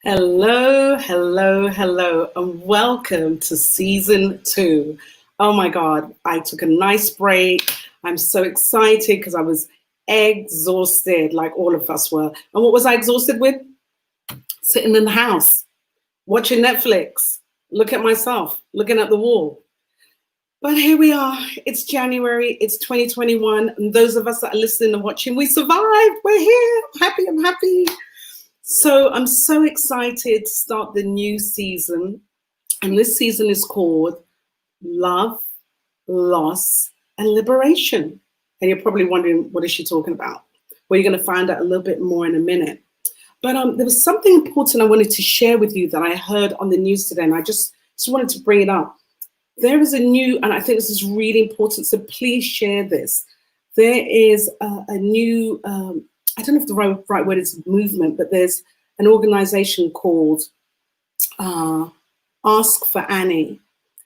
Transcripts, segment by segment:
Hello, hello, hello, and welcome to season 2. Oh my God, I took a nice break. I'm so excited because I was exhausted, like all of us were. And what was I exhausted with? Sitting in the house, watching Netflix, look at myself, looking at the wall. But here we are. It's January, it's 2021, and those of us that are listening and watching, we survived. We're here. I'm happy. So I'm so excited to start the new season. And this season is called Love, Loss, and Liberation. And you're probably wondering, what is she talking about? Well, you're going to find out a little bit more in a minute. But there was something important I wanted to share with you that I heard on the news today. And I just wanted to bring it up. There is a new, and I think this is really important, so please share this. There is a new, I don't know if the right word is movement, but there's an organization called Ask for Annie,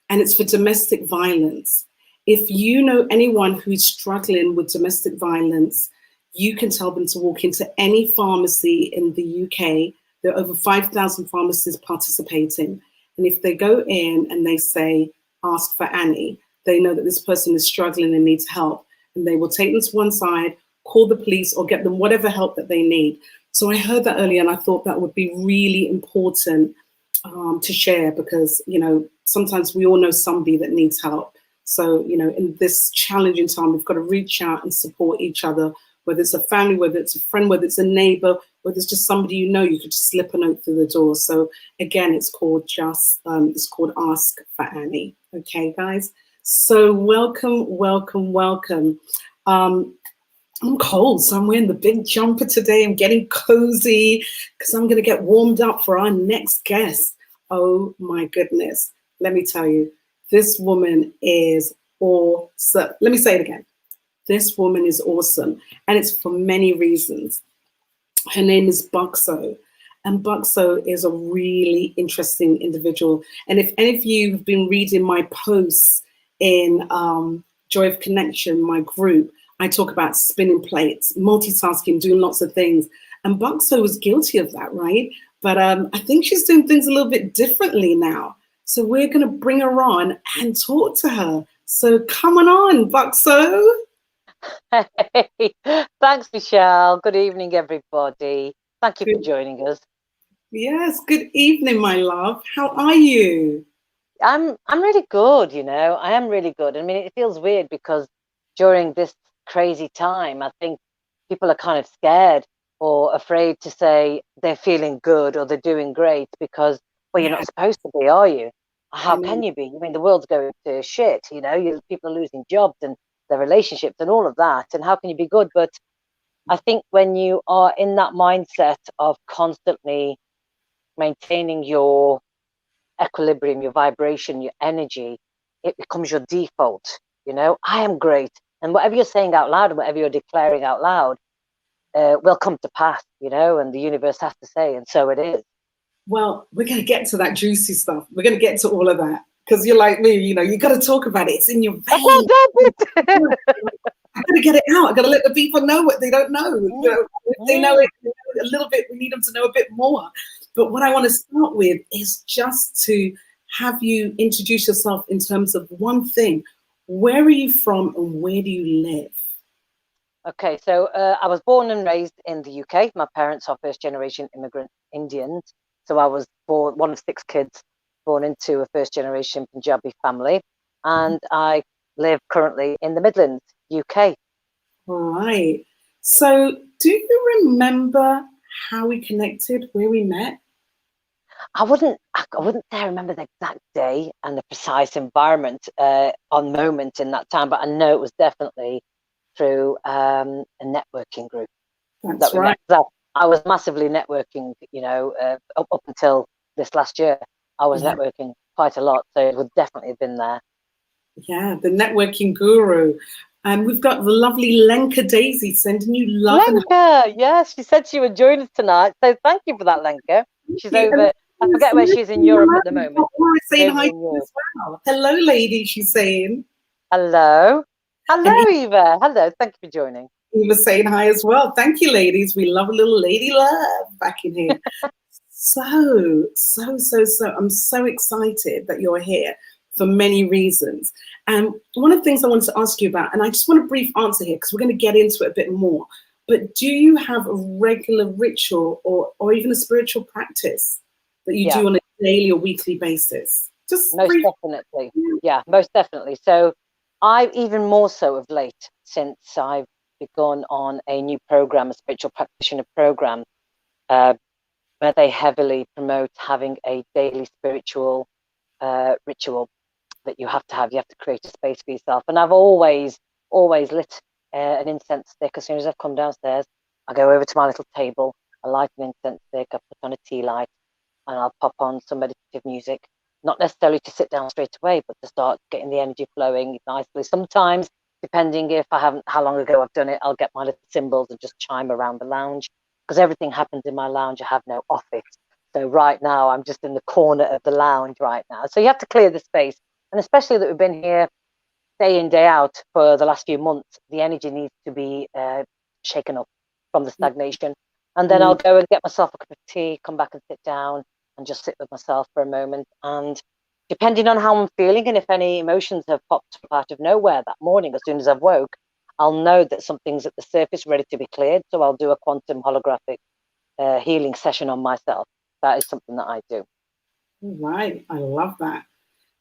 and it's for domestic violence. If you know anyone who's struggling with domestic violence, you can tell them to walk into any pharmacy in the UK. There are over 5,000 pharmacies participating. And if they go in and they say, Ask for Annie, they know that this person is struggling and needs help. And they will take them to one side, call the police, or get them whatever help that they need. So I heard that earlier, and I thought that would be really important to share, because, you know, sometimes we all know somebody that needs help. So, you know, in this challenging time, we've got to reach out and support each other, whether it's a family, whether it's a friend, whether it's a neighbor, whether it's just somebody you know, you could just slip a note through the door. So again, it's called Ask for Annie. Okay, guys. So welcome. I'm cold, so I'm wearing the big jumper today. I'm getting cozy because I'm going to get warmed up for our next guest. Oh my goodness. Let me tell you, this woman is awesome. Let me say it again. This woman is awesome, and it's for many reasons. Her name is Buckso, and Buckso is a really interesting individual. And if any of you have been reading my posts in Joy of Connection, my group, I talk about spinning plates, multitasking, doing lots of things. And Buckso was guilty of that, right? But I think she's doing things a little bit differently now. So we're going to bring her on and talk to her. So come on, Buckso. Hey, thanks, Michelle. Good evening, everybody. Thank you for joining us. Yes, good evening, my love. How are you? I'm really good, you know. I am really good. I mean, it feels weird because during this crazy time, I think people are kind of scared or afraid to say they're feeling good or they're doing great because, well, you're not supposed to be, are you? How can you be? I mean, the world's going to shit, you know, people are losing jobs and their relationships and all of that. And how can you be good? But I think when you are in that mindset of constantly maintaining your equilibrium, your vibration, your energy, it becomes your default. You know, I am great. And whatever you're saying out loud and whatever you're declaring out loud will come to pass, you know, and the universe has to say, and so it is. Well, we're going to get to that juicy stuff. We're going to get to all of that because you're like me, you know, you got to talk about it. It's in your veins. I got to get it out. I got to let the people know what they don't know. You know, if they know it a little bit, we need them to know a bit more. But what I want to start with is just to have you introduce yourself in terms of one thing. Where are you from and where do you live? Okay, so I was born and raised in the UK. My parents are first generation immigrant Indians. So I was born one of 6 kids born into a first generation Punjabi family. And I live currently in the Midlands, UK. All right. So do you remember how we connected, where we met? I wouldn't say I remember the exact day and the precise environment on moment in that time, but I know it was definitely through a networking group that That's we right. met. So I was massively networking, up until this last year. I was Yeah. networking quite a lot, so it would definitely have been there. Yeah, the networking guru. And we've got the lovely Lenka Daisy sending you love and Lenka, yes, she said she would join us tonight, so thank you for that, Lenka. She's over. I forget where she is in Europe at the moment. Saying Over hi in to you Europe. as well. Hello, lady, she's saying. Hello, And hello, Eva. Hello, thank you for joining. Eva saying hi as well. Thank you, ladies. We love a little lady love back in here. So, I'm so excited that you're here for many reasons. And one of the things I wanted to ask you about, and I just want a brief answer here because we're going to get into it a bit more, but do you have a regular ritual or even a spiritual practice that you do on a daily or weekly basis? Just most brief. definitely. Yeah, most definitely. So I've even more so of late since I've begun on a new program, a spiritual practitioner program, where they heavily promote having a daily spiritual ritual that you have to have. You have to create a space for yourself. And I've always lit an incense stick. As soon as I've come downstairs, I go over to my little table, I light an incense stick, I put on a tea light, and I'll pop on some meditative music. Not necessarily to sit down straight away, but to start getting the energy flowing nicely. Sometimes, depending if I haven't, how long ago I've done it, I'll get my little cymbals and just chime around the lounge because everything happens in my lounge. I have no office. So right now I'm just in the corner of the lounge right now. So you have to clear the space. And especially that we've been here day in, day out for the last few months, the energy needs to be shaken up from the stagnation. And then I'll go and get myself a cup of tea, come back and sit down and just sit with myself for a moment. And depending on how I'm feeling and if any emotions have popped up out of nowhere that morning, as soon as I've woke, I'll know that something's at the surface ready to be cleared. So I'll do a quantum holographic healing session on myself. That is something that I do. All right, I love that.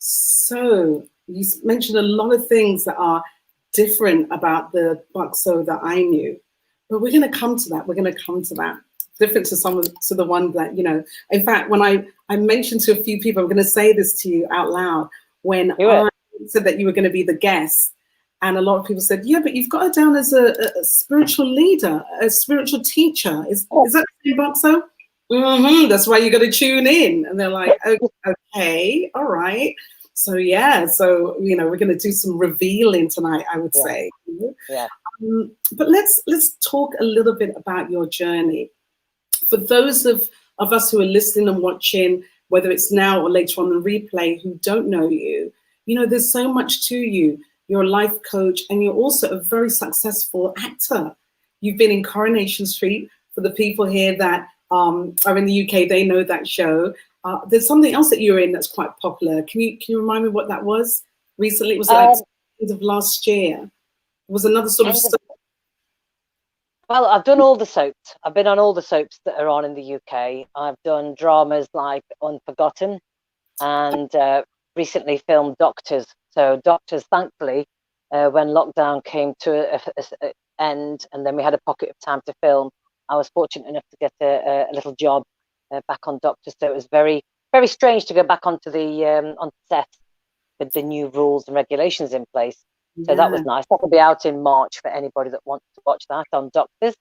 So you mentioned a lot of things that are different about the Buckso that I knew, but we're going to come to that. We're going to come to that. Different to the one that, in fact, when I mentioned to a few people, I'm going to say this to you out loud, when I said that you were going to be the guest, and a lot of people said, yeah, but you've got her down as a spiritual leader, a spiritual teacher. Is that the same, Buckso? That's why you got to tune in. And they're like, okay, all right. So yeah, we're going to do some revealing tonight, I would say. Yeah. But let's talk a little bit about your journey. For those of us who are listening and watching, whether it's now or later on the replay, who don't know you, there's so much to you. You're a life coach, and you're also a very successful actor. You've been in Coronation Street. For the people here that are in the UK, they know that show. There's something else that you're in that's quite popular. Can you remind me what that was? Recently, it was like end of last year. It was another sort of. Well, I've done all the soaps. I've been on all the soaps that are on in the UK. I've done dramas like Unforgotten and recently filmed Doctors. So Doctors, thankfully, when lockdown came to an end and then we had a pocket of time to film, I was fortunate enough to get a little job back on Doctors. So it was very, very strange to go back onto the on set with the new rules and regulations in place. So that was nice. That will be out in March for anybody that wants to watch that on Doctors.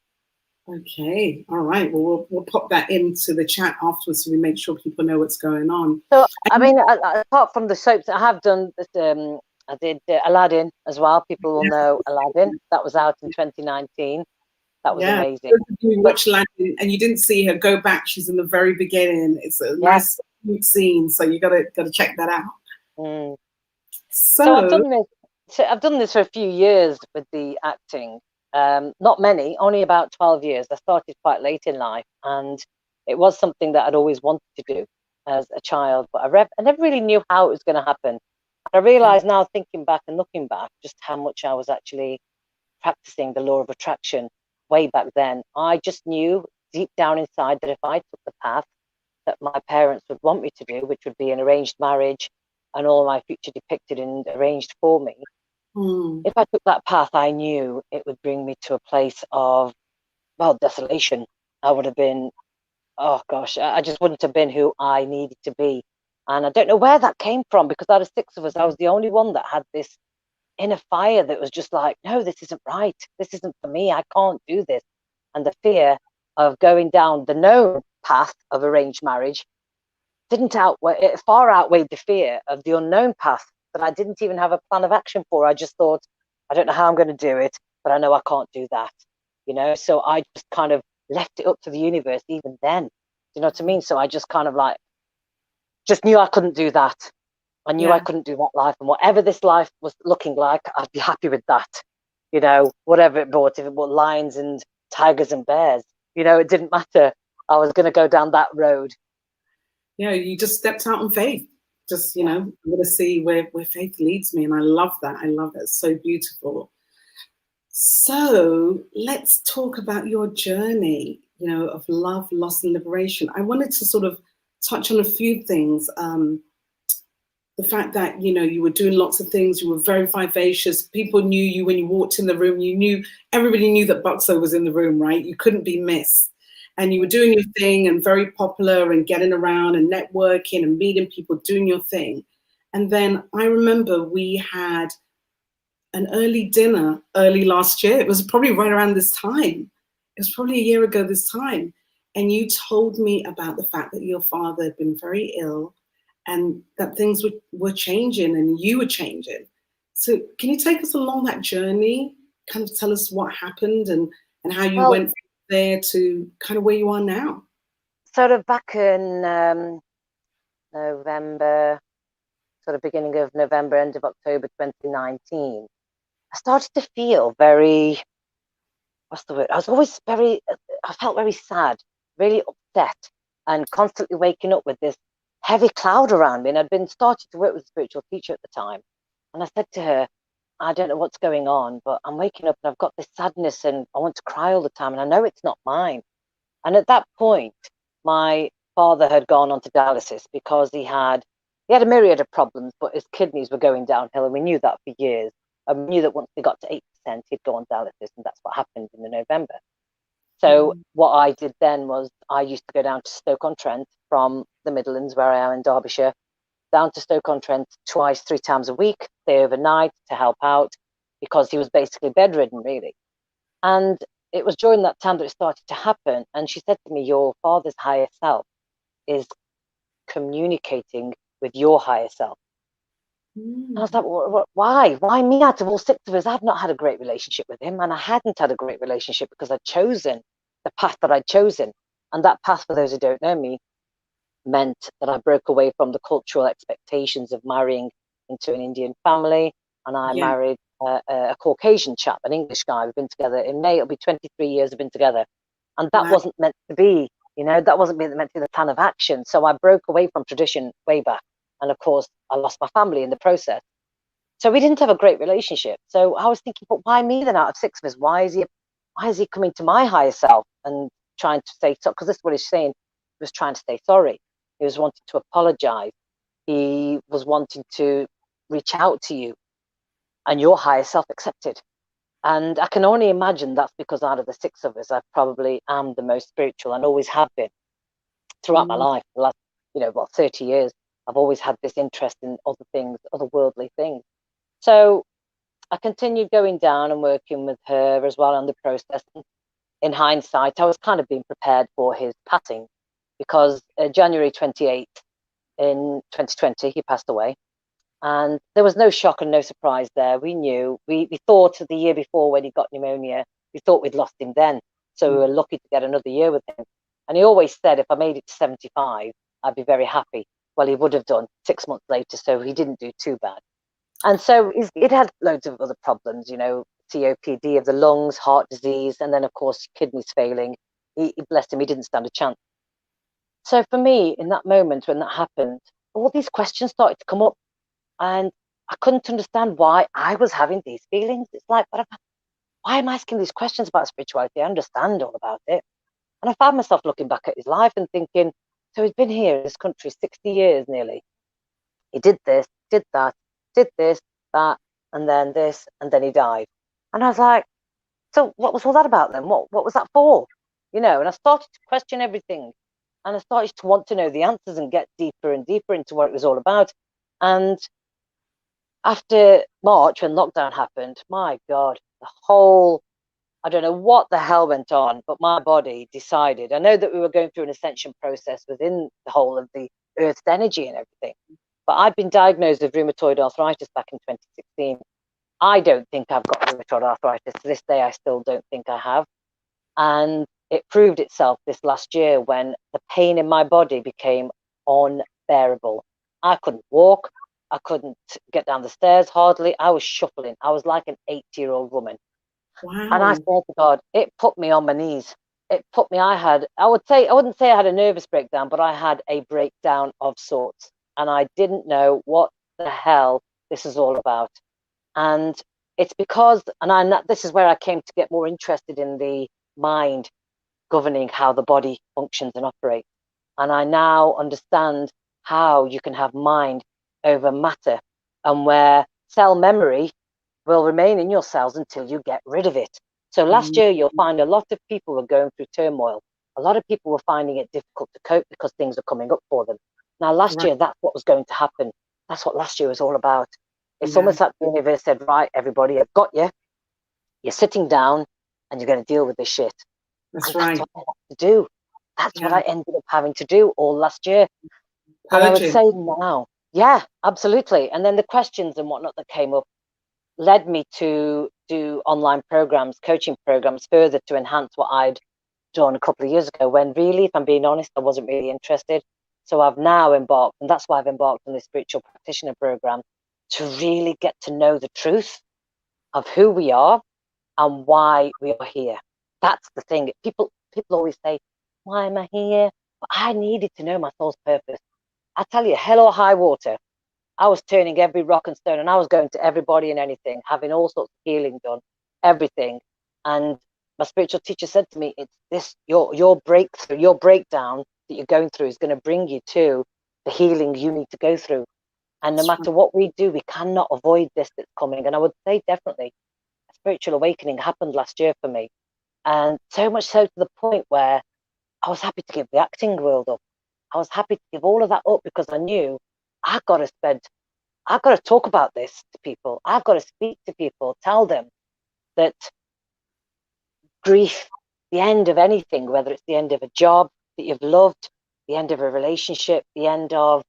Okay, all right. Well, we'll pop that into the chat afterwards so we make sure people know what's going on. So, I mean, apart from the soaps, I have done this. I did Aladdin as well. People will know Aladdin. That was out in 2019. That was amazing. You watched Aladdin and you didn't see her, go back. She's in the very beginning. It's a nice scene, so you gotta check that out. So I've done this. So I've done this for a few years with the acting. Not many, only about 12 years. I started quite late in life, and It was something that I'd always wanted to do as a child, but I never really knew how it was going to happen. I realize now, thinking back and looking back, just how much I was actually practicing the law of attraction way back then. I just knew deep down inside that if I took the path that my parents would want me to do, which would be an arranged marriage and all my future depicted and arranged for me, if I took that path, I knew it would bring me to a place of, well, desolation. I would have been, oh gosh, I just wouldn't have been who I needed to be. And I don't know where that came from, because out of six of us, I was the only one that had this inner fire that was just like, no, this isn't right. This isn't for me. I can't do this. And the fear of going down the known path of arranged marriage didn't outweigh, it far outweighed the fear of the unknown path that I didn't even have a plan of action for. I just thought, I don't know how I'm going to do it, but I know I can't do that, you know? So I just kind of left it up to the universe even then. Do you know what I mean? So I just kind of like, just knew I couldn't do that. I knew I couldn't do that life, and whatever this life was looking like, I'd be happy with that. You know, whatever it brought, if it brought lions and tigers and bears, you know, it didn't matter. I was going to go down that road. Yeah, you just stepped out on faith. Just, you know, I'm going to see where faith leads me. And I love that. I love that. It's so beautiful. So let's talk about your journey, you know, of love, loss, and liberation. I wanted to sort of touch on a few things. The fact that, you know, you were doing lots of things, you were very vivacious. People knew you when you walked in the room. Everybody knew that Buckso was in the room, right? You couldn't be missed. And you were doing your thing and very popular and getting around and networking and meeting people, doing your thing. And then I remember we had an early dinner early last year. It was probably right around this time. It was probably a year ago this time. And you told me about the fact that your father had been very ill and that things were changing and you were changing. So can you take us along that journey? Kind of tell us what happened and how you went from there to kind of where you are now. Sort of back in November, sort of beginning of November, end of October 2019, I started to feel very, what's the word? I felt very sad, really upset, and constantly waking up with this heavy cloud around me. And I'd been starting to work with a spiritual teacher at the time. And I said to her, I don't know what's going on, but I'm waking up and I've got this sadness and I want to cry all the time. And I know it's not mine. And at that point, my father had gone on to dialysis because he had a myriad of problems, but his kidneys were going downhill. And we knew that for years. And we knew that once they got to 8%, he'd go on dialysis. And that's what happened in the November. So what I did then was I used to go down to Stoke-on-Trent from the Midlands, where I am in Derbyshire, down to Stoke-on-Trent twice, 3 times a week, stay overnight to help out, because he was basically bedridden, really. And it was during that time that it started to happen. And she said to me, your father's higher self is communicating with your higher self. I was like, why? Why me out of all 6 of us? I've not had a great relationship with him, and I hadn't had a great relationship because I'd chosen the path that I'd chosen. And that path, for those who don't know me, meant that I broke away from the cultural expectations of marrying into an Indian family, and I married a Caucasian chap, an English guy. We've been together in May, it'll be 23 years we've been together. And that wasn't meant to be, you know, that wasn't meant to be the plan of action. So I broke away from tradition way back. And of course, I lost my family in the process. So we didn't have a great relationship. So I was thinking, but why me then out of 6 of us? Why is he coming to my higher self and trying to say, because this is what he's saying, he was trying to say sorry. He was wanting to apologize. He was wanting to reach out to you, and your higher self accepted. And I can only imagine that's because out of the 6 of us, I probably am the most spiritual and always have been throughout my life. The last, 30 years, I've always had this interest in other things, other worldly things. So I continued going down and working with her as well on the process. In hindsight, I was kind of being prepared for his passing, because January 28th in 2020, he passed away. And there was no shock and no surprise there. We knew, we thought the year before when he got pneumonia, we thought we'd lost him then. So we were lucky to get another year with him. And he always said, if I made it to 75, I'd be very happy. Well, he would have done 6 months later, so he didn't do too bad. And so it had loads of other problems, COPD of the lungs, heart disease, and then, of course, kidneys failing. He blessed him, he didn't stand a chance. So for me, in that moment when that happened, all these questions started to come up, and I couldn't understand why I was having these feelings. It's like, why am I asking these questions about spirituality? I understand all about it. And I found myself looking back at his life and thinking, so he's been here in this country 60 years nearly. He did this, did that, did this, that, and then he died. And I was like, so what was all that about then? What was that for? You know, and I started to question everything. And I started to want to know the answers and get deeper and deeper into what it was all about. And after March, when lockdown happened, my God, I don't know what the hell went on, but my body decided. I know that we were going through an ascension process within the whole of the Earth's energy and everything, but I'd been diagnosed with rheumatoid arthritis back in 2016. I don't think I've got rheumatoid arthritis. To this day, I still don't think I have. And it proved itself this last year when the pain in my body became unbearable. I couldn't walk. I couldn't get down the stairs hardly. I was shuffling. I was like an 80-year-old woman. Wow. And I swear to God, it put me on my knees. It put me, I wouldn't say I had a nervous breakdown, but I had a breakdown of sorts. And I didn't know what the hell this is all about. And it's because, this is where I came to get more interested in the mind governing how the body functions and operates. And I now understand how you can have mind over matter, and where cell memory will remain in your cells until you get rid of it. So last year, you'll find a lot of people were going through turmoil. A lot of people were finding it difficult to cope because things are coming up for them. Now, last year, that's what was going to happen. That's what last year was all about. It's almost like the universe said, right, everybody, I've got you. You're sitting down and you're going to deal with this shit. That's and right. That's what I had to do. That's what I ended up having to do all last year. Purging. And I would say now, yeah, absolutely. And then the questions and whatnot that came up led me to do online programs, coaching programs further to enhance what I'd done a couple of years ago, when really, if I'm being honest, I wasn't really interested. So I've now embarked, and that's why I've embarked on this spiritual practitioner program, to really get to know the truth of who we are and why we are here. That's the thing. People always say, why am I here? But I needed to know my soul's purpose. I tell you, hell or high water, I was turning every rock and stone, and I was going to everybody and anything, having all sorts of healing done, everything. And my spiritual teacher said to me, it's this, your breakthrough, your breakdown that you're going through is going to bring you to the healing you need to go through. And no matter what we do, we cannot avoid this that's coming. And I would say definitely a spiritual awakening happened last year for me. And so much so to the point where I was happy to give the acting world up. I was happy to give all of that up because I knew I've got to talk about this to people. I've got to speak to people, tell them that grief, the end of anything, whether it's the end of a job that you've loved, the end of a relationship, the end of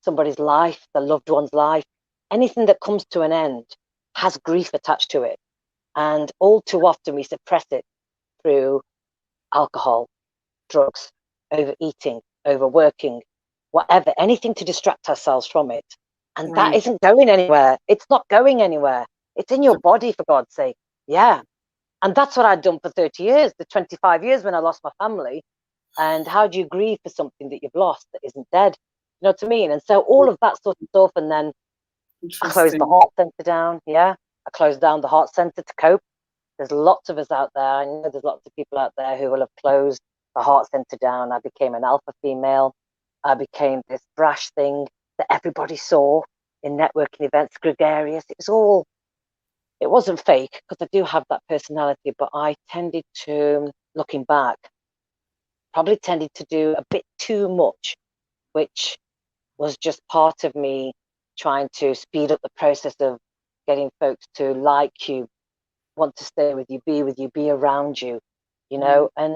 somebody's life, the loved one's life, anything that comes to an end has grief attached to it. And all too often we suppress it through alcohol, drugs, overeating, overworking, whatever, anything to distract ourselves from it. And that isn't going anywhere. It's not going anywhere. It's in your body, for God's sake. Yeah. And that's what I'd done for 30 years, the 25 years when I lost my family. And how do you grieve for something that you've lost that isn't dead? You know what I mean? And so all of that sort of stuff. And then I closed the heart center down. Yeah. I closed down the heart center to cope. There's lots of us out there. I know there's lots of people out there who will have closed the heart center down. I became an alpha female. I became this brash thing that everybody saw in networking events, gregarious. It wasn't fake because I do have that personality, but I tended to, looking back, probably tended to do a bit too much, which was just part of me trying to speed up the process of getting folks to like you, want to stay with you, be around you, you know, and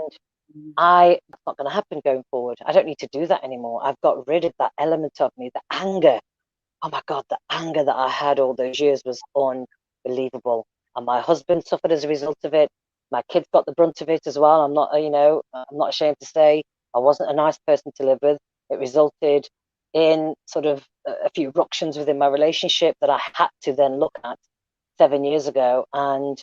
that's not going to happen going forward. I don't need to do that anymore. I've got rid of that element of me, the anger. Oh my God, the anger that I had all those years was unbelievable. And my husband suffered as a result of it. My kids got the brunt of it as well. I'm not ashamed to say I wasn't a nice person to live with. It resulted in sort of a few ructions within my relationship that I had to then look at 7 years ago. And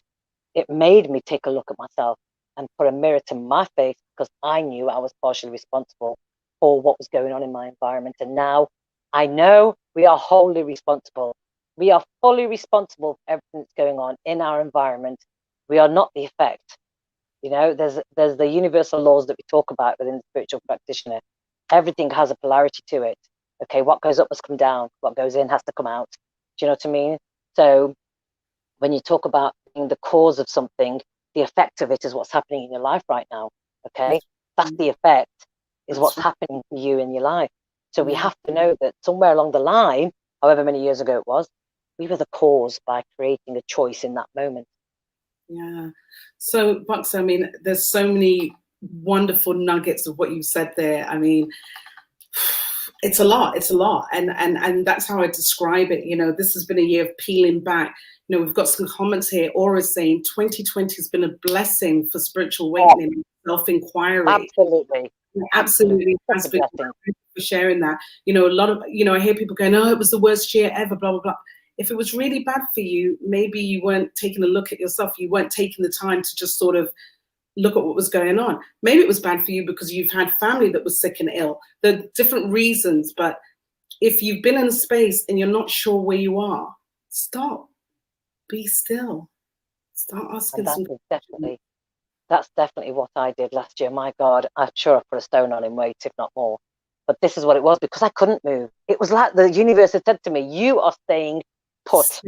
it made me take a look at myself and put a mirror to my face because I knew I was partially responsible for what was going on in my environment. And now I know we are wholly responsible. We are fully responsible for everything that's going on in our environment. We are not the effect. You know, there's the universal laws that we talk about within the spiritual practitioner. Everything has a polarity to it. Okay, what goes up must come down. What goes in has to come out. Do you know what I mean? So when you talk about being the cause of something, the effect of it is what's happening in your life right now. Okay, that's the effect, is what's happening to you in your life. So we have to know that somewhere along the line, however many years ago it was, we were the cause by creating a choice in that moment. Yeah. So, Buckso, I mean, there's so many wonderful nuggets of what you said there. I mean, it's a lot. It's a lot. And that's how I describe it. You know, this has been a year of peeling back. You know, we've got some comments here. Aura's saying 2020 has been a blessing for spiritual awakening and self-inquiry. Absolutely. Absolutely. Thank you for sharing that. You know, a lot of, you know, I hear people going, oh, it was the worst year ever, blah, blah, blah. If it was really bad for you, maybe you weren't taking a look at yourself. You weren't taking the time to just sort of look at what was going on. Maybe it was bad for you because you've had family that was sick and ill. There are different reasons, but if you've been in a space and you're not sure where you are, stop, be still, start asking some questions. That's definitely what I did last year. My God, I'm sure I put a stone on in weight, if not more. But this is what it was, because I couldn't move. It was like the universe had said to me, you are staying put.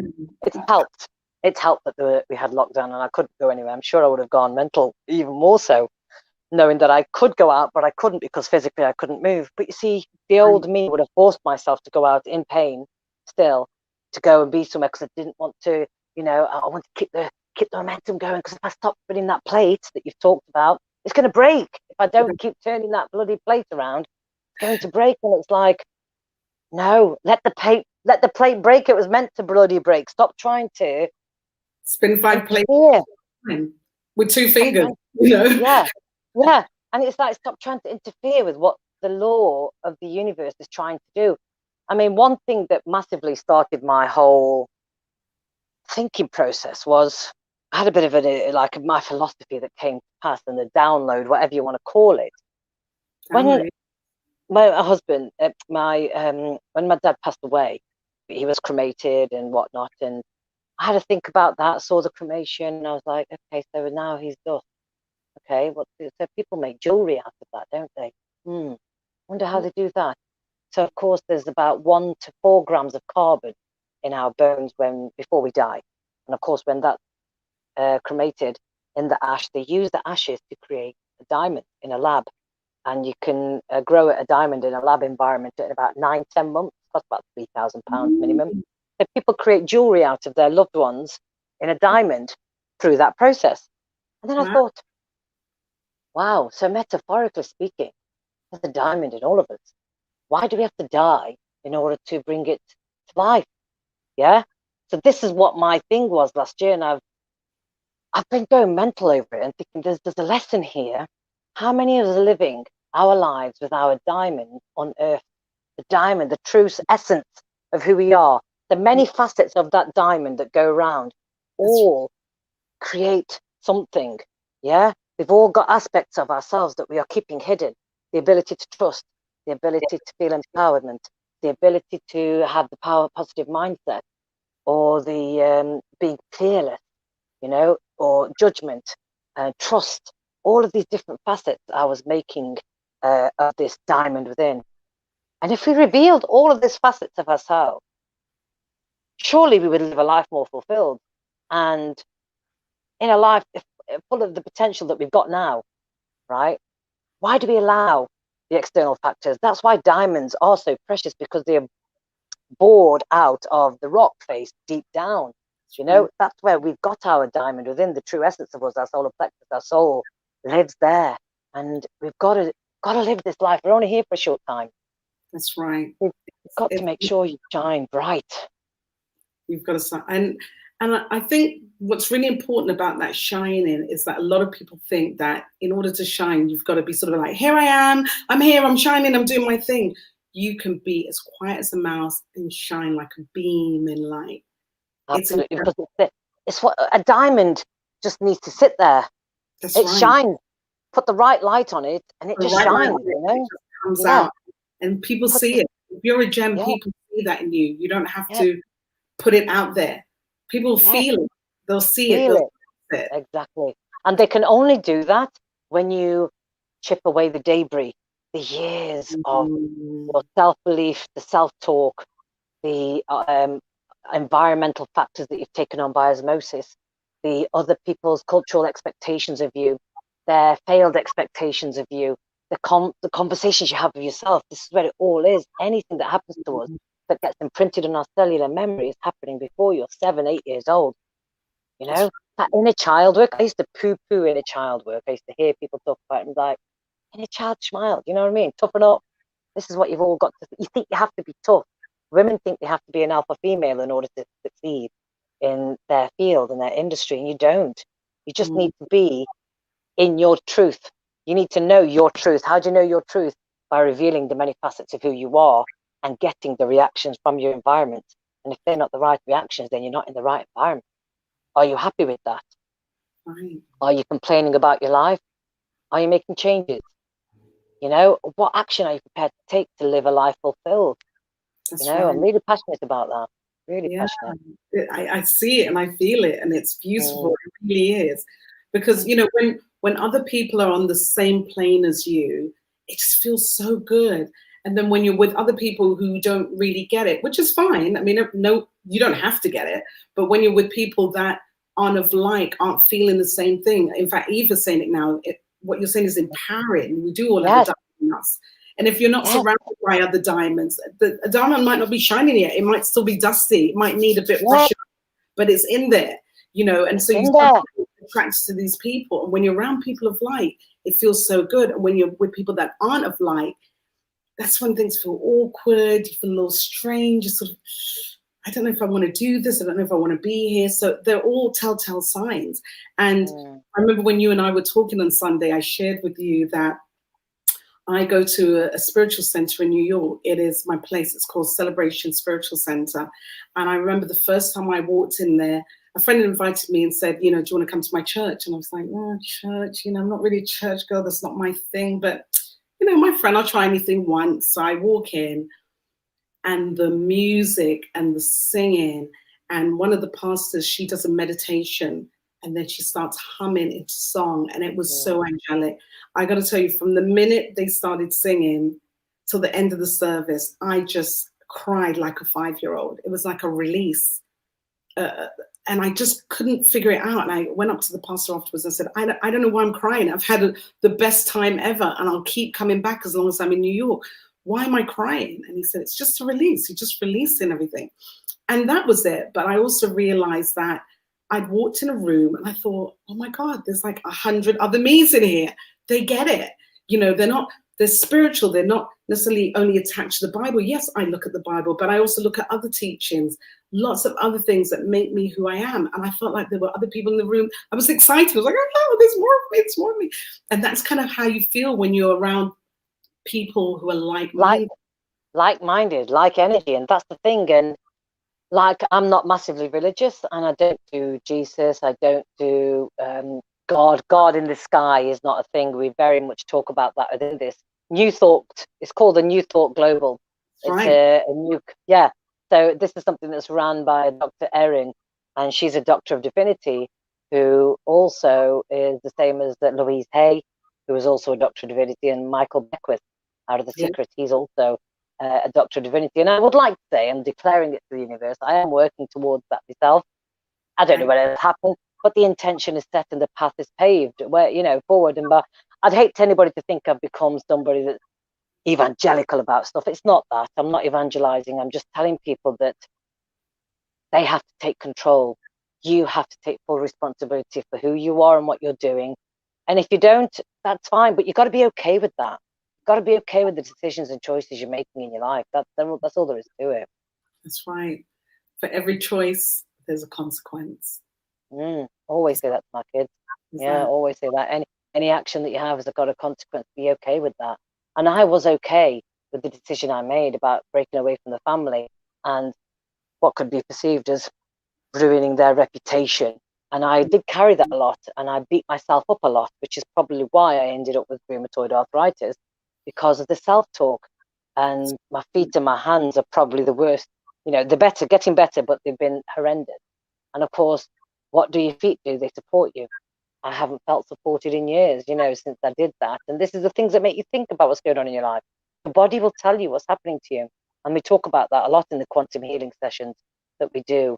It's helped. It's helped that we had lockdown and I couldn't go anywhere. I'm sure I would have gone mental even more so, knowing that I could go out, but I couldn't because physically I couldn't move. But you see, the old me would have forced myself to go out in pain still, to go and be somewhere, because I didn't want to, you know, I want to keep the momentum going, because if I stop spinning that plate that you've talked about, it's going to break. If I don't keep turning that bloody plate around, it's going to break. And it's like, no, let the plate break. It was meant to bloody break. Stop trying to spin 5 plates with 2 fingers, you know? Yeah. And it's like, stop trying to interfere with what the law of the universe is trying to do. I mean, one thing that massively started my whole thinking process was, I had a bit of my philosophy that came to pass, and the download, whatever you want to call it. When my husband, when my dad passed away, he was cremated and whatnot, and I had to think about that, saw the cremation, and I was like, okay, so now he's dust. Okay, so people make jewelry out of that, don't they? Wonder how they do that. So of course there's about 1 to 4 grams of carbon in our bones before we die. And of course, when that's cremated in the ash, they use the ashes to create a diamond in a lab. And you can grow a diamond in a lab environment in about 9-10 months. That's about £3,000 minimum. So people create jewelry out of their loved ones in a diamond through that process. And then I thought, wow, so metaphorically speaking, there's a diamond in all of us. Why do we have to die in order to bring it to life? Yeah. So this is what my thing was last year, and I've been going mental over it and thinking there's a lesson here. How many of us are living our lives with our diamond on earth? The diamond, the true essence of who we are. The many facets of that diamond that go around all create something. Yeah. We've all got aspects of ourselves that we are keeping hidden. The ability to trust, the ability to feel empowerment, the ability to have the positive mindset, or the being fearless, you know, or judgment, trust, all of these different facets I was making of this diamond within. And if we revealed all of these facets of ourselves, surely we would live a life more fulfilled and in a life full of the potential that we've got now, right? Why do we allow the external factors? That's why diamonds are so precious, because they're bored out of the rock face deep down. You know, that's where we've got our diamond within, the true essence of us, our solar plexus, our soul lives there. And we've got to live this life. We're only here for a short time. That's right. We've got to make sure you shine bright. You've got to, and I think what's really important about that shining is that a lot of people think that in order to shine, you've got to be sort of like, here I am, I'm here, I'm shining, I'm doing my thing. You can be as quiet as a mouse and shine like a beam in light. Absolutely, because it's what a diamond just needs to sit there. It shines. Put the right light on it, and it just shines. You know, comes yeah, out and people put see this, it. If you're a gem, yeah, people see that in you. You don't have yeah, to put it out there. People yeah, feel it. They'll see it. feel They'll it. sense it. Exactly. And they can only do that when you chip away the debris, the years of your self-belief, the self-talk, the environmental factors that you've taken on by osmosis, the other people's cultural expectations of you, their failed expectations of you, the conversations you have with yourself. This is where it all is. Anything that happens to us that gets imprinted in our cellular memory is happening before you're 7, 8 years old. You know, that inner child work. I used to poo-poo inner child work. I used to hear people talk about it and be like, inner child smile. You know what I mean? Toughen up. This is what you've all got to. You think you have to be tough. Women think they have to be an alpha female in order to succeed in their field and their industry, and you don't. You just need to be in your truth. You need to know your truth. How do you know your truth? By revealing the many facets of who you are and getting the reactions from your environment. And if they're not the right reactions, then you're not in the right environment. Are you happy with that? Right. Are you complaining about your life? Are you making changes? You know, what action are you prepared to take to live a life fulfilled? That's You know, right. I'm really passionate about that. Really Yeah, passionate. I see it and I feel it, and it's beautiful. Mm, It really is, because you know when other people are on the same plane as you, it just feels so good. And then when you're with other people who don't really get it, which is fine. I mean, no, you don't have to get it. But when you're with people that aren't feeling the same thing. In fact, Eva's saying it now. What you're saying is empowering. We do all have the yes, diamonds in us. And if you're not yes, surrounded by other diamonds, a diamond might not be shining yet. It might still be dusty. It might need a bit yes, brushing, but it's in there, you know. And it's so you in start there. attracted to these people. And when you're around people of light, it feels so good. And when you're with people that aren't of light, that's when things feel awkward. You feel a little strange. You sort of, I don't know if I want to do this. I don't know if I want to be here. So they're all telltale signs. And I remember when you and I were talking on Sunday, I shared with you that I go to a spiritual center in New York. It is my place. It's called Celebration Spiritual Center. And I remember the first time I walked in there, a friend invited me and said, you know, do you want to come to my church? And I was like, oh, church, you know, I'm not really a church girl. That's not my thing. But, you know, my friend, I'll try anything once. So I walk in, and the music and the singing, and one of the pastors, she does a meditation, and then she starts humming into song, and it was so angelic. I got to tell you, from the minute they started singing till the end of the service, I just cried like a 5-year-old. It was like a release. And I just couldn't figure it out. And I went up to the pastor afterwards and said, I don't know why I'm crying. I've had the best time ever, and I'll keep coming back as long as I'm in New York. Why am I crying? And he said, it's just a release. You're just releasing everything. And that was it. But I also realized that I'd walked in a room and I thought, oh my God, there's like 100 other me's in here. They get it. You know, they're spiritual. They're not necessarily only attached to the Bible. Yes, I look at the Bible, but I also look at other teachings, lots of other things that make me who I am. And I felt like there were other people in the room. I was excited. I was like, oh, there's more of me. There's more of me. And that's kind of how you feel when you're around people who are like-minded. Like-minded, like energy. And that's the thing. And like, I'm not massively religious, and I don't do Jesus. I don't do God in the sky is not a thing. We very much talk about that within this New Thought. It's called the New Thought Global. It's Right. a new, yeah. So this is something that's run by Dr. Erin, and she's a doctor of divinity who also is the same as Louise Hay, who is also a doctor of divinity, and Michael Beckwith out of The Yeah. Secret. He's also a doctor of divinity. And I would like to say, I'm declaring it to the universe, I am working towards that myself. I don't know when it'll happen, but the intention is set and the path is paved, where, you know, forward. And I'd hate to anybody to think I've become somebody that's evangelical about stuff. It's not that. I'm not evangelizing. I'm just telling people that they have to take control. You have to take full responsibility for who you are and what you're doing. And if you don't, that's fine. But you've got to be okay with that. You've got to be okay with the decisions and choices you're making in your life. That's all there is to it. That's right. For every choice, there's a consequence. Always say that to my kids. Always say that. Any action that you have has got a consequence. Be okay with that. And I was okay with the decision I made about breaking away from the family and what could be perceived as ruining their reputation. And I did carry that a lot, and I beat myself up a lot, which is probably why I ended up with rheumatoid arthritis, because of the self-talk. And my feet and my hands are probably the worst. You know, they're better, getting better, but they've been horrendous. And of course, what do your feet do? They support you. I haven't felt supported in years, you know, since I did that. And this is the things that make you think about what's going on in your life. The body will tell you what's happening to you. And we talk about that a lot in the quantum healing sessions that we do.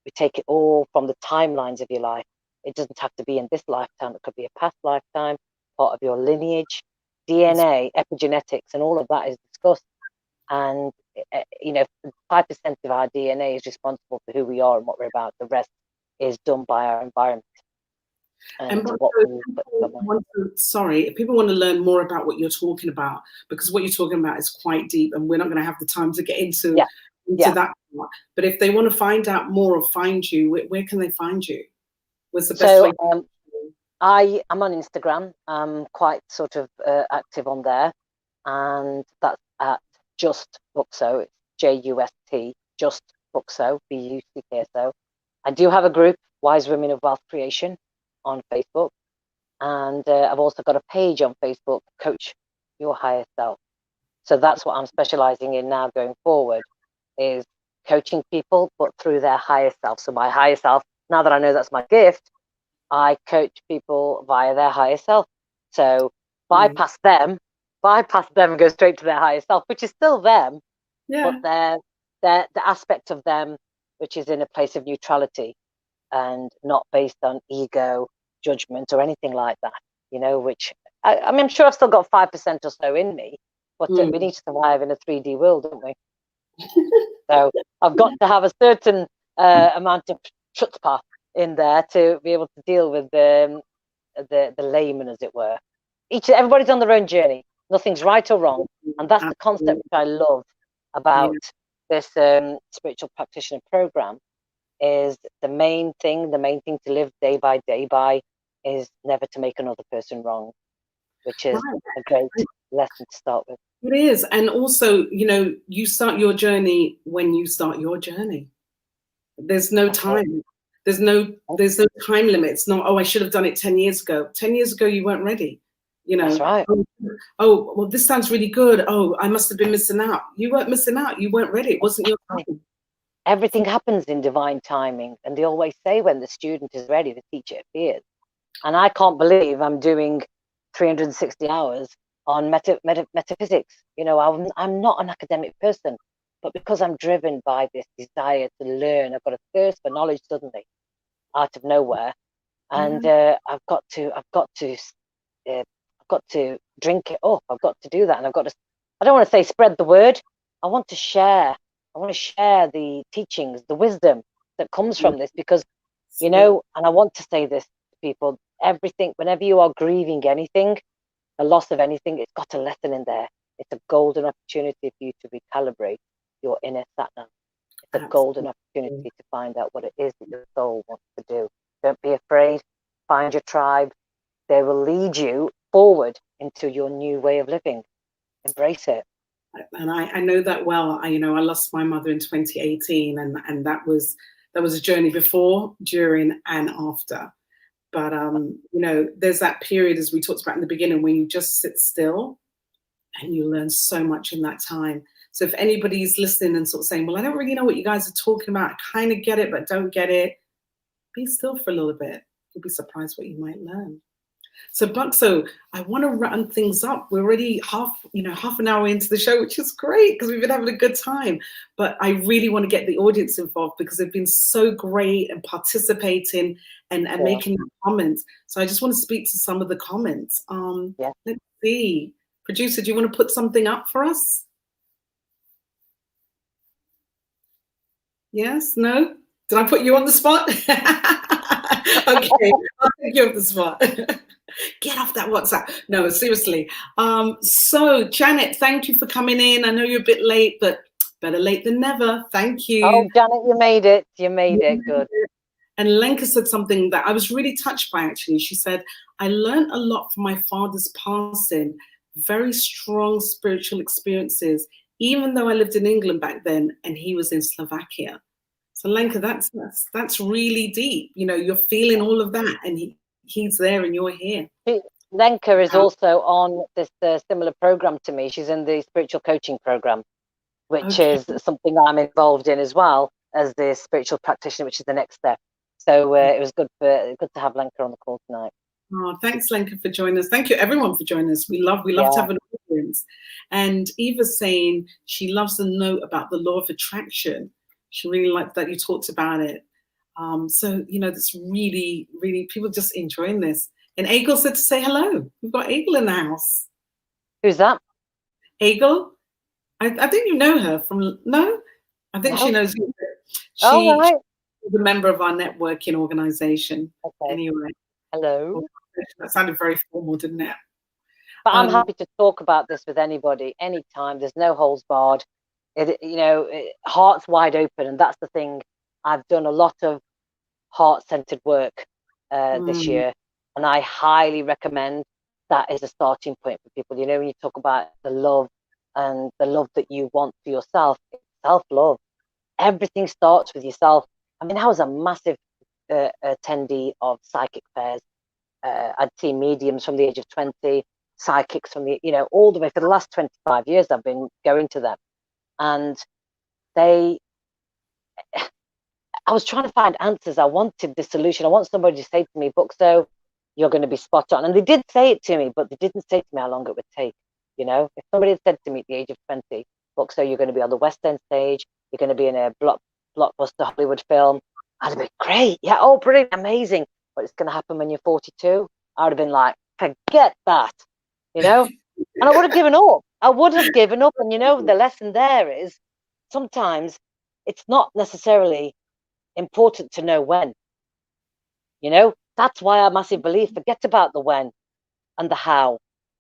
We take it all from the timelines of your life. It doesn't have to be in this lifetime. It could be a past lifetime, part of your lineage, DNA, epigenetics, and all of that is discussed. And, you know, 5% of our DNA is responsible for who we are and what we're about. The rest is done by our environment. And if people want to learn more about what you're talking about, because what you're talking about is quite deep and we're not going to have the time to get into that part. But if they want to find out more or find you, where can they find you? What's the best way? I am on Instagram. I'm quite sort of active on there. And that's at Just Buckso. It's Just, Just Buckso, Buckso. I do have a group, Wise Women of Wealth Creation, on Facebook, and I've also got a page on Facebook, Coach Your Higher Self. So that's what I'm specializing in now going forward, is coaching people, but through their higher self. So my higher self, now that I know that's my gift, I coach people via their higher self. So bypass them and go straight to their higher self, which is still them, but they're the aspect of them which is in a place of neutrality and not based on ego, judgment, or anything like that, you know, which I mean, I'm sure I've still got 5% or so in me, but we need to survive in a 3D world, don't we? So I've got to have a certain amount of chutzpah in there to be able to deal with the layman, as it were. Everybody's on their own journey. Nothing's right or wrong, and that's the concept which I love about this spiritual practitioner program. Is the main thing to live day by day by is never to make another person wrong, which is a great lesson to start with. It is. And also, you know, you start your journey when you start your journey. There's no time. There's no time limit. It's not, I should have done it 10 years ago. 10 years ago, you weren't ready. You know, that's right. Oh, well, this sounds really good. Oh, I must have been missing out. You weren't missing out. You weren't ready. It wasn't your time. Everything happens in divine timing. And they always say when the student is ready, the teacher appears. And I can't believe I'm doing 360 hours on metaphysics. You know, I'm not an academic person, but because I'm driven by this desire to learn, I've got a thirst for knowledge suddenly out of nowhere. And I've got to drink it up. I've got to do that. And I don't want to say spread the word. I want to share the teachings, the wisdom that comes from this, because, you know, and I want to say this to people, everything, whenever you are grieving anything, a loss of anything, it's got a lesson in there. It's a golden opportunity for you to recalibrate your inner Satnam. It's a golden opportunity to find out what it is that your soul wants to do. Don't be afraid. Find your tribe. They will lead you forward into your new way of living. Embrace it. And I know that well. I lost my mother in 2018, and that was a journey before, during, and after. But you know, there's that period, as we talked about in the beginning, when you just sit still and you learn so much in that time. So if anybody's listening and sort of saying, well, I don't really know what you guys are talking about, I kind of get it, but don't get it, be still for a little bit. You'll be surprised what you might learn. So Buckso, I want to round things up. We're already half an hour into the show, which is great because we've been having a good time. But I really want to get the audience involved because they've been so great and participating and making comments. So I just want to speak to some of the comments. Let's see. Producer, do you want to put something up for us? Yes? No? Did I put you on the spot? Okay, I'll take you off the spot. Get off that WhatsApp. No, seriously. So Janet, thank you for coming in. I know you're a bit late, but better late than never. Thank you. Oh, Janet, you made it. You made it. Good. And Lenka said something that I was really touched by, actually. She said, I learned a lot from my father's passing, very strong spiritual experiences, even though I lived in England back then and he was in Slovakia. So Lenka, that's really deep. You know, you're feeling all of that and he's there and you're here. Lenka is also on this similar program to me. She's in the spiritual coaching program, which Okay. is something I'm involved in as well as the spiritual practitioner, which is the next step. So it was good to have Lenka on the call tonight. Oh, thanks, Lenka, for joining us. Thank you, everyone, for joining us. We love to have an audience. And Eva's saying she loves the note about the law of attraction. She really liked that you talked about it. So, you know, that's really, really, people just enjoying this. And Egel said to say hello. We've got Egel in the house. Who's that? Egel? I think you know her from, no? I think she knows you. She's a member of our networking organization. Okay. Anyway. Hello. That sounded very formal, didn't it? But I'm happy to talk about this with anybody, anytime. There's no holds barred. Heart's wide open. And that's the thing. I've done a lot of heart-centered work this year. And I highly recommend that as a starting point for people. You know, when you talk about the love and the love that you want for yourself, self-love, everything starts with yourself. I mean, I was a massive attendee of psychic fairs. I'd seen mediums from the age of 20, psychics from the, all the way for the last 25 years. I've been going to them, and I was trying to find answers. I wanted the solution. I want somebody to say to me, Buckso, you're going to be spot on. And they did say it to me, but they didn't say to me how long it would take. You know, if somebody had said to me at the age of 20, Buckso, you're going to be on the West End stage, you're going to be in a blockbuster Hollywood film, I'd have been great. Yeah, oh, brilliant, amazing. But it's going to happen when you're 42. I would have been like, forget that, and I would have given up. And, the lesson there is sometimes it's not necessarily important to know when. That's why I massively believe forget about the when and the how,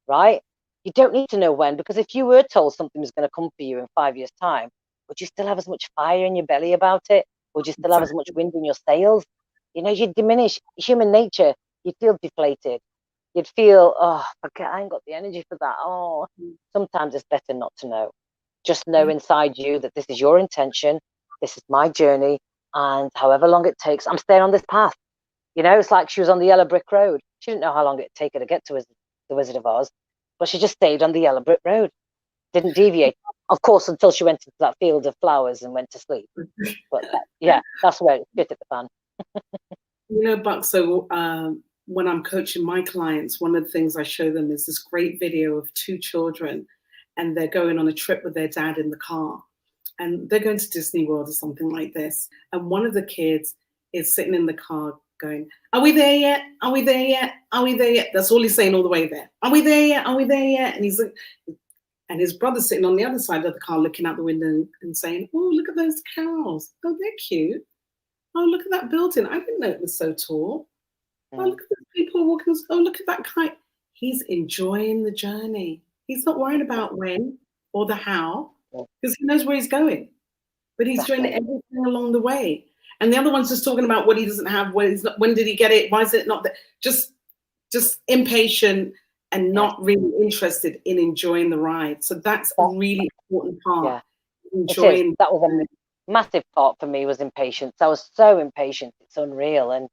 right? You don't need to know when, because if you were told something was going to come for you in 5 years' time, would you still have as much fire in your belly about it? Would you still have as much wind in your sails? You'd diminish human nature. You'd feel deflated. You'd feel, oh, forget, I ain't got the energy for that. Oh, sometimes it's better not to know. Just know inside you that this is your intention. This is my journey. And however long it takes, I'm staying on this path. It's like she was on the yellow brick road. She didn't know how long it'd take her to get to the Wizard of Oz, but she just stayed on the yellow brick road. Didn't deviate. Of course, until she went into that field of flowers and went to sleep. But that's where it fit at the fan. Buckso, when I'm coaching my clients, one of the things I show them is this great video of two children, and they're going on a trip with their dad in the car, and they're going to Disney World or something like this. And one of the kids is sitting in the car going, "Are we there yet? Are we there yet? Are we there yet?" That's all he's saying all the way there. "Are we there yet? Are we there yet?" And he's like, and his brother's sitting on the other side of the car looking out the window and saying, "Oh, look at those cows. Oh, they're cute. Oh, look at that building. I didn't know it was so tall. Oh, look at the people walking. Oh, look at that kite." He's enjoying the journey. He's not worried about when or the how, because he knows where he's going. But he's doing everything along the way. And the other one's just talking about what he doesn't have, when did he get it? Why is it not there? Just impatient and not really interested in enjoying the ride. So that's a really important part. Enjoying. That was a massive part for me, was impatience. I was so impatient. It's unreal. And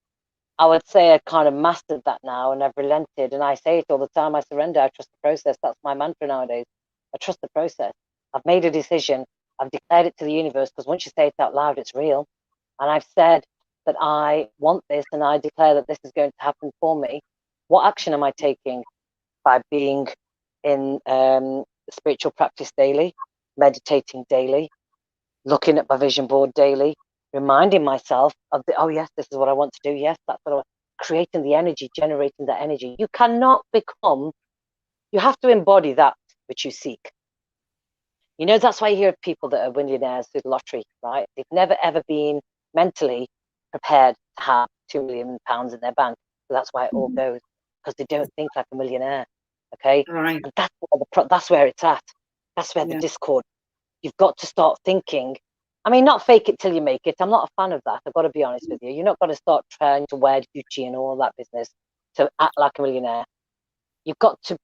I would say I kind of mastered that now, and I've relented. And I say it all the time. I surrender. I trust the process. That's my mantra nowadays. I trust the process. I've made a decision. I've declared it to the universe, because once you say it out loud, it's real. And I've said that I want this, and I declare that this is going to happen for me. What action am I taking? By being in spiritual practice daily, meditating daily, looking at my vision board daily, reminding myself of oh yes, this is what I want to do. Yes, that's what I want. Creating the energy, generating that energy. You cannot become, you have to embody that which you seek. That's why you hear of people that are millionaires through the lottery, right? They've never ever been mentally prepared to have £2 million in their bank. So that's why it all goes, because they don't think like a millionaire. Okay, right. And that's where it's at. That's where the discord. You've got to start thinking. I mean, not fake it till you make it. I'm not a fan of that. I've got to be honest with you. You're not going to start trying to wear Gucci and all that business to act like a millionaire. You've got to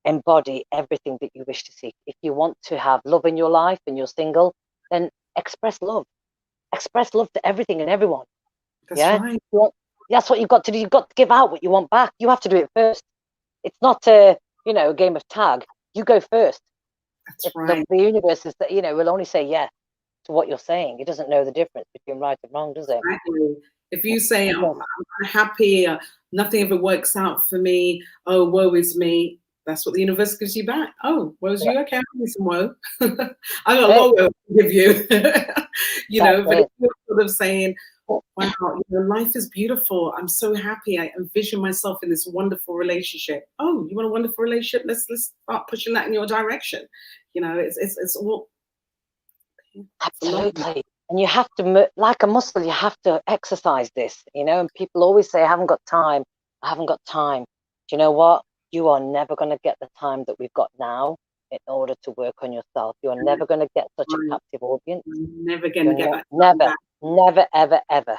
embody everything that you wish to see. If you want to have love in your life and you're single, then express love. Express love to everything and everyone. That's right. That's what you've got to do. You've got to give out what you want back. You have to do it first. It's not a, you know, a game of tag. You go first. That's right. The universe is that, you know, will only say yes to what you're saying. It doesn't know the difference between right and wrong, does it? Exactly. If you say, I'm happy, nothing ever works out for me, oh, woe is me, that's what the universe gives you back. Oh, woe's you? Okay, I'll give you some woe. I got a lot of woe to give you. You know, but if you're sort of saying, wow, you know, life is beautiful. I'm so happy. I envision myself in this wonderful relationship. Oh, you want a wonderful relationship? Let's start pushing that in your direction. You know, it's all absolutely. And you have to, like a muscle, you have to exercise this, you know, and people always say, I haven't got time. I haven't got time. Do you know what? You are never going to get the time that we've got now in order to work on yourself. You are never going to get such a captive audience. Never going to get that. Never, ever, ever.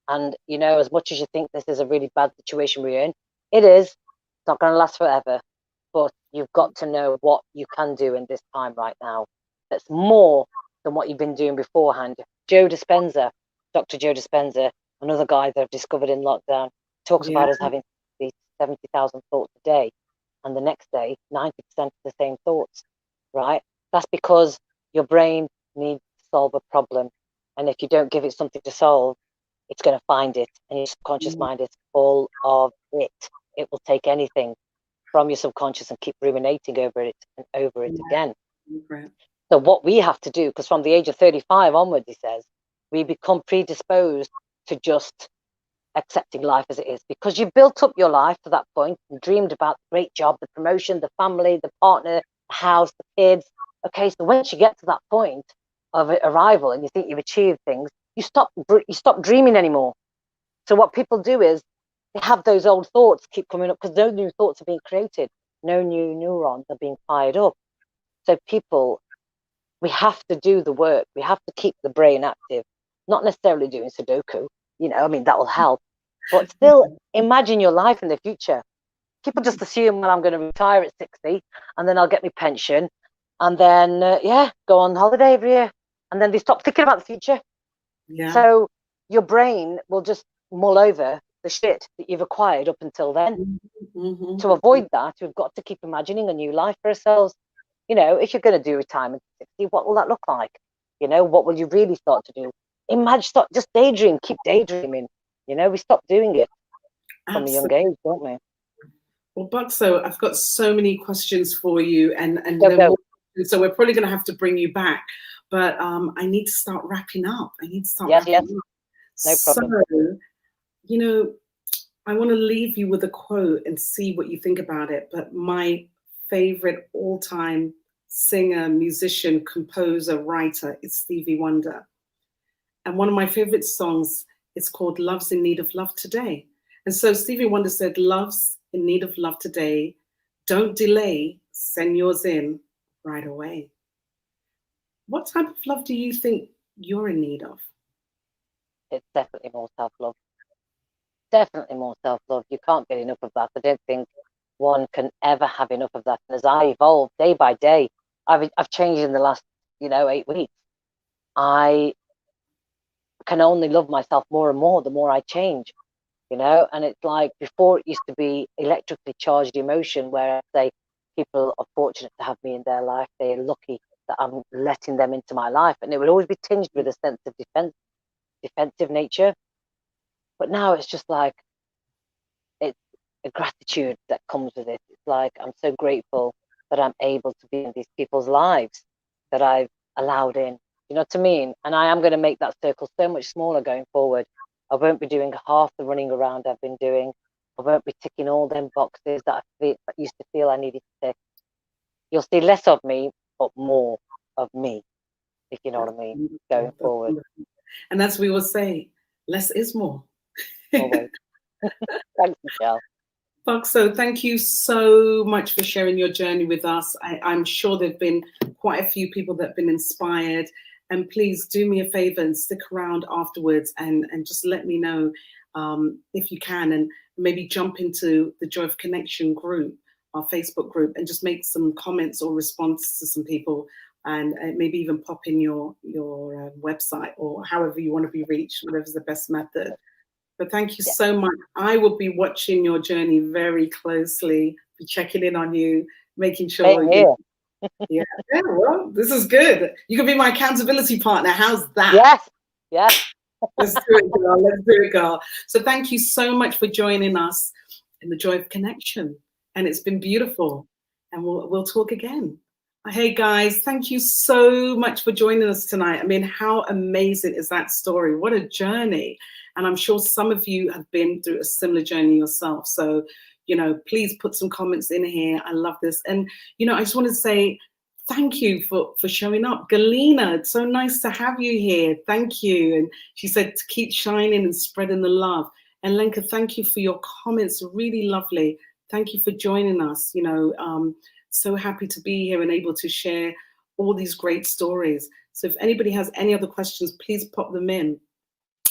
And, you know, as much as you think this is a really bad situation we're in, it is. It's not going to last forever. But you've got to know what you can do in this time right now. That's more than what you've been doing beforehand. Joe Dispenza, Dr. Joe Dispenza, another guy that I've discovered in lockdown, talks about us having 70,000 thoughts a day. And the next day, 90% of the same thoughts, right? That's because your brain needs to solve a problem. And if you don't give it something to solve, it's going to find it. And your subconscious mind is full of it. It will take anything from your subconscious and keep ruminating over it and over it again. Right. So what we have to do, because from the age of 35 onwards, he says, we become predisposed to just accepting life as it is, because you built up your life to that point and dreamed about the great job, the promotion, the family, the partner, the house, the kids. Okay, so once you get to that point of arrival and you think you've achieved things, you stop dreaming anymore. So what people do is they have those old thoughts keep coming up because no new thoughts are being created, no new neurons are being fired up. So people, we have to do the work. We have to keep the brain active, not necessarily doing Sudoku. You know, I mean, that will help. But still, imagine your life in the future. People just assume, well, I'm going to retire at 60 and then I'll get my pension and then, go on holiday every year. And then they stop thinking about the future. Yeah. So your brain will just mull over the shit that you've acquired up until then. Mm-hmm. To avoid that, we've got to keep imagining a new life for ourselves. You know, if you're going to do retirement at 60, what will that look like? You know, what will you really start to do? Imagine, just daydream, keep daydreaming. You know, we stop doing it from a young age, don't we? Well, Buckso, I've got so many questions for you, and go. So we're probably going to have to bring you back. But I need to start wrapping up. Yes. No problem. So, you know, I want to leave you with a quote and see what you think about it. But my favorite all-time singer, musician, composer, writer is Stevie Wonder. And one of my favorite songs is called Love's in Need of Love Today. And so Stevie Wonder said, love's in need of love today. Don't delay, send yours in right away. What type of love do you think you're in need of? It's definitely more self-love. Definitely more self-love. You can't get enough of that. I don't think one can ever have enough of that. And as I evolve day by day, I've changed in the last, 8 weeks. I can only love myself more and more the more I change, and it's like before it used to be electrically charged emotion where I say people are fortunate to have me in their life. They're lucky that I'm letting them into my life. And it would always be tinged with a sense of defensive nature. But now it's just like, it's a gratitude that comes with it. It's like, I'm so grateful that I'm able to be in these people's lives that I've allowed in. You know what I mean? And I am going to make that circle so much smaller going forward. I won't be doing half the running around I've been doing. I won't be ticking all them boxes that I used to feel I needed to tick. You'll see less of me, but more of me, if you know what I mean, going forward. And as we will say, less is more. Always. Thanks, Michelle. Buckso, thank you so much for sharing your journey with us. I'm sure there have been quite a few people that have been inspired. And please do me a favor and stick around afterwards and just let me know if you can, and maybe jump into the Joy of Connection group, our Facebook group, and just make some comments or response to some people, and maybe even pop in your website or however you want to be reached, whatever's the best method. But thank you so much. I will be watching your journey very closely, be checking in on you, making sure yeah, well, this is good. You can be my accountability partner. How's that? Yes, yes. Let's do it, girl. Let's do it, girl. So thank you so much for joining us in the Joy of Connection. And it's been beautiful. And we'll talk again. Hey, guys, thank you so much for joining us tonight. I mean, how amazing is that story? What a journey. And I'm sure some of you have been through a similar journey yourself. So, you know, please put some comments in here. I love this. And, you know, I just want to say, thank you for showing up. Galina, it's so nice to have you here. Thank you. And she said to keep shining and spreading the love. And Lenka, thank you for your comments. Really lovely. Thank you for joining us. You know, so happy to be here and able to share all these great stories. So if anybody has any other questions, please pop them in.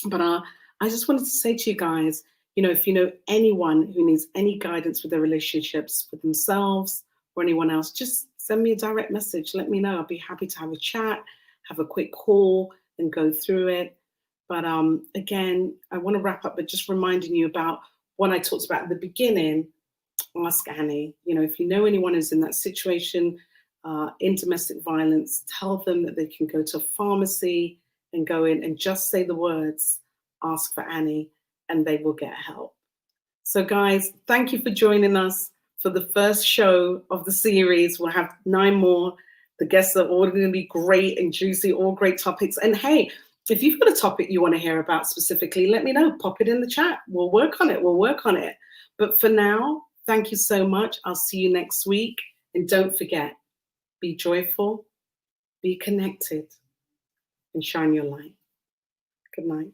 But I just wanted to say to you guys, you know, if you know anyone who needs any guidance with their relationships with themselves or anyone else, just send me a direct message. Let me know. I'll be happy to have a chat, have a quick call and go through it. But again, I want to wrap up, but just reminding you about what I talked about at the beginning. Ask Annie. You know, if you know anyone who's in that situation, in domestic violence, tell them that they can go to a pharmacy and go in and just say the words, ask for Annie, and they will get help. So guys, thank you for joining us for the first show of the series. We'll have 9 more. The guests are all going to be great and juicy, all great topics. And hey, if you've got a topic you want to hear about specifically, let me know. Pop it in the chat. We'll work on it. We'll work on it. But for now, thank you so much. I'll see you next week. And don't forget, be joyful, be connected, and shine your light. Good night.